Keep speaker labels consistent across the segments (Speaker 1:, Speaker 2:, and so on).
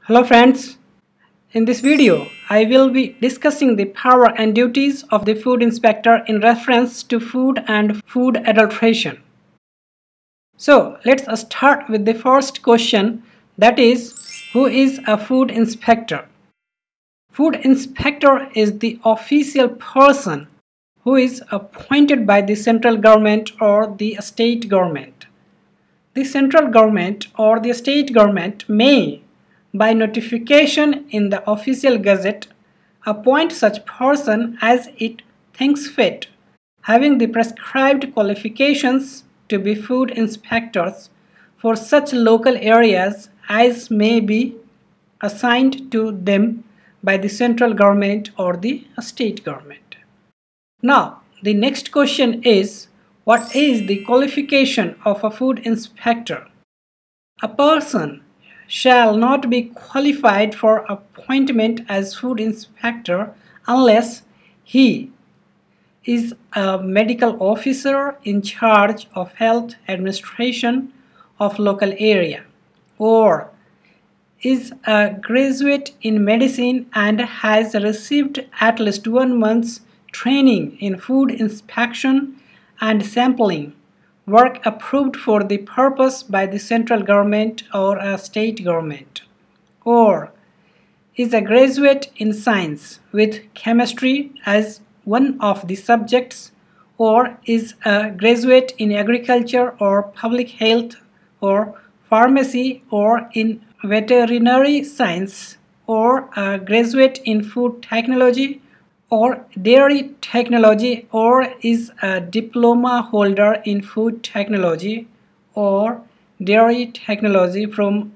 Speaker 1: Hello friends, in this video I will be discussing the power and duties of the food inspector in reference to food and food adulteration. So let's start with the first question, that is, who is a food inspector? Food inspector is the official person who is appointed by the central government or the state government. The central government or the state government may, by notification in the official gazette, appoint such person as it thinks fit, having the prescribed qualifications to be food inspectors for such local areas as may be assigned to them by the central government or the state government. Now, the next question is, what is the qualification of a food inspector? A person shall not be qualified for appointment as food inspector unless he is a medical officer in charge of health administration of local area, or is a graduate in medicine and has received at least 1 month's training in food inspection and sampling work approved for the purpose by the central government or a state government, or is a graduate in science with chemistry as one of the subjects, or is a graduate in agriculture or public health or pharmacy or in veterinary science, or a graduate in food technology or dairy technology, or is a diploma holder in food technology or dairy technology from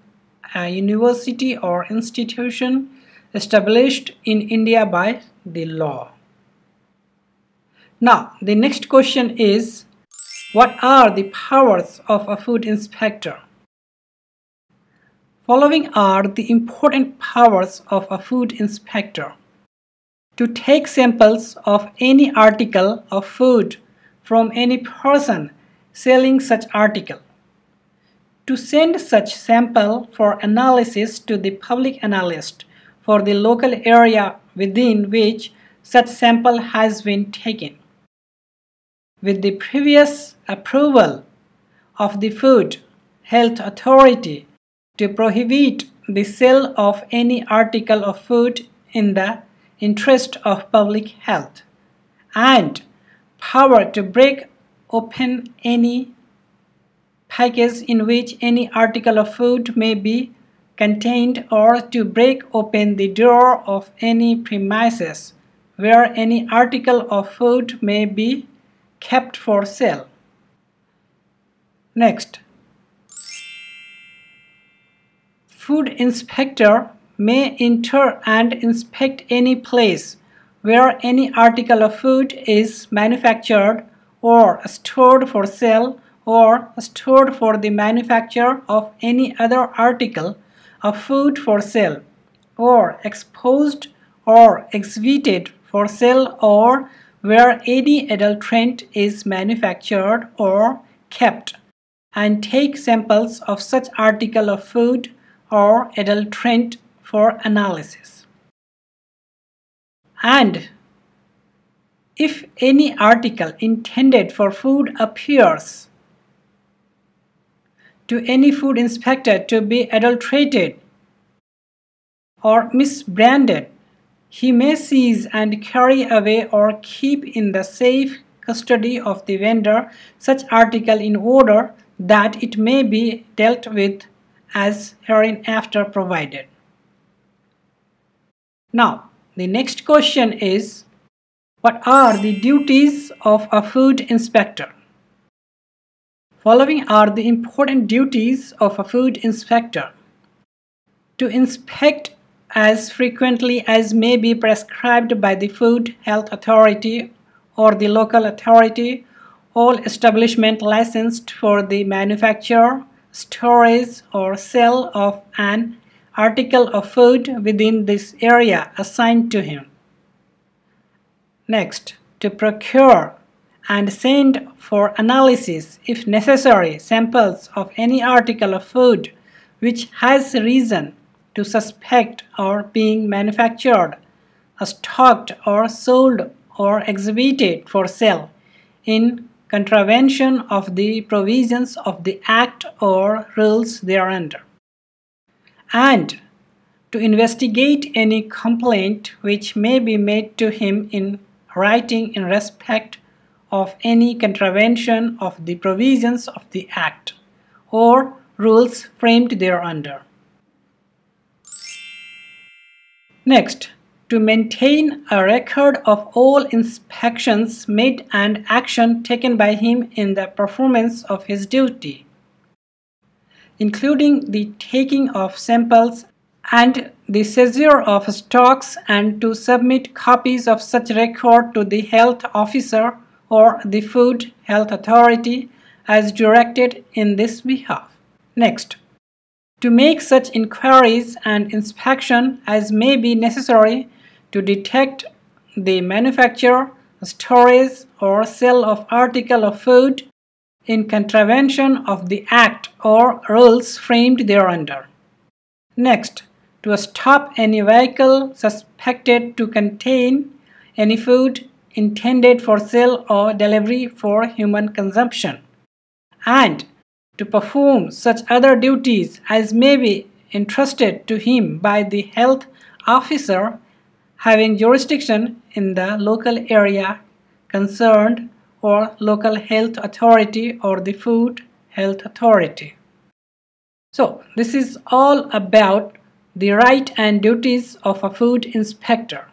Speaker 1: a university or institution established in India by the law. Now, the next question is, what are the powers of a food inspector? Following are the important powers of a food inspector: to take samples of any article of food from any person selling such article, to send such sample for analysis to the public analyst for the local area within which such sample has been taken, with the previous approval of the Food Health Authority, to prohibit the sale of any article of food in the interest of public health, and power to break open any package in which any article of food may be contained, or to break open the door of any premises where any article of food may be kept for sale. Next, food inspector may enter and inspect any place where any article of food is manufactured or stored for sale, or stored for the manufacture of any other article of food for sale, or exposed or exhibited for sale, or where any adulterant is manufactured or kept, and take samples of such article of food or adulterant for analysis. And if any article intended for food appears to any food inspector to be adulterated or misbranded, he may seize and carry away or keep in the safe custody of the vendor such article in order that it may be dealt with as hereinafter provided. Now, the next question is, what are the duties of a food inspector? Following are the important duties of a food inspector: to inspect as frequently as may be prescribed by the Food Health Authority or the local authority all establishment licensed for the manufacture, storage, or sale of an article of food within this area assigned to him. Next, to procure and send for analysis, if necessary, samples of any article of food which has risen to suspect or being manufactured, stocked or sold or exhibited for sale in contravention of the provisions of the Act or rules thereunder, and to investigate any complaint which may be made to him in writing in respect of any contravention of the provisions of the Act or rules framed thereunder. Next, to maintain a record of all inspections made and action taken by him in the performance of his duty, including the taking of samples and the seizure of stocks, and to submit copies of such record to the health officer or the Food Health Authority as directed in this behalf. Next, to make such inquiries and inspection as may be necessary to detect the manufacture, storage, or sale of article of food in contravention of the Act or rules framed thereunder. Next, to stop any vehicle suspected to contain any food intended for sale or delivery for human consumption, and to perform such other duties as may be entrusted to him by the health officer having jurisdiction in the local area concerned, or local health authority or the food health authority. So this is all about the right and duties of a food inspector.